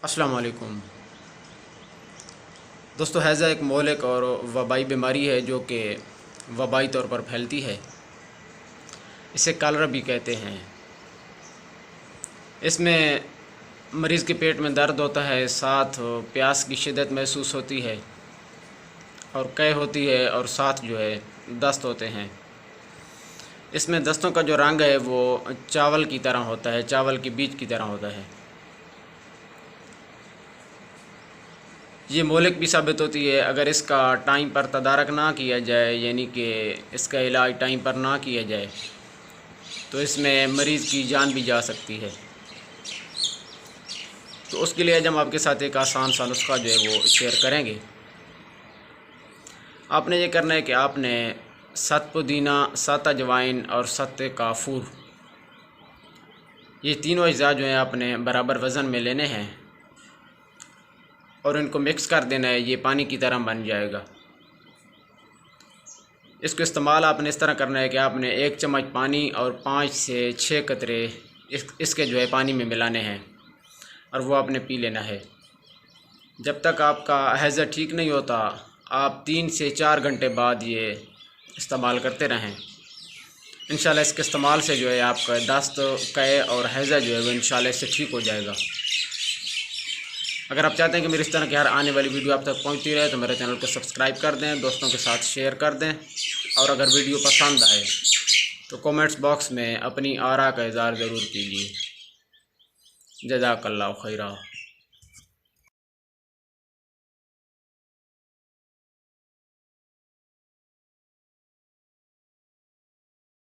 अस्सलाम वालेकुम दोस्तों, हैज़ा एक मौलिक और वबाई बीमारी है जो कि वबाई तौर पर फैलती है। इसे कॉलरा भी कहते हैं। इसमें मरीज़ के पेट में दर्द होता है, साथ प्यास की शिद्दत महसूस होती है और कै होती है और साथ जो है दस्त होते हैं। इसमें दस्तों का जो रंग है वो चावल की तरह होता है, चावल के बीज की तरह होता है। ये मौलिक भी साबित होती है अगर इसका टाइम पर तदारक ना किया जाए, यानी कि इसका इलाज टाइम पर ना किया जाए तो इसमें मरीज़ की जान भी जा सकती है। तो उसके लिए आज हम आपके साथ एक आसान सा नुस्खा जो है वो शेयर करेंगे। आपने ये करना है कि आपने 7 पुदीना, 7 अजवाइन और 7 काफूर, ये तीनों अज्जा जो हैं आपने बराबर वज़न में लेने हैं और इनको मिक्स कर देना है। ये पानी की तरह बन जाएगा। इसको इस्तेमाल आपने इस तरह करना है कि आपने 1 चम्मच पानी और 5 से 6 कतरे इसके जो है पानी में मिलाने हैं और वो आपने पी लेना है। जब तक आपका हैज़ा ठीक नहीं होता, आप 3 से 4 घंटे बाद ये इस्तेमाल करते रहें। इंशाल्लाह इसके इस्तेमाल से जो है आपका दस्त, कै और हैज़ा जो है वो इंशाल्लाह इससे ठीक हो जाएगा। अगर आप चाहते हैं कि मेरी इस तरह की हर आने वाली वीडियो आप तक पहुंचती रहे तो मेरे चैनल को सब्सक्राइब कर दें, दोस्तों के साथ शेयर कर दें और अगर वीडियो पसंद आए तो कमेंट्स बॉक्स में अपनी आरा का इज़हार ज़रूर कीजिए। जज़ाकल्लाहु खैरा।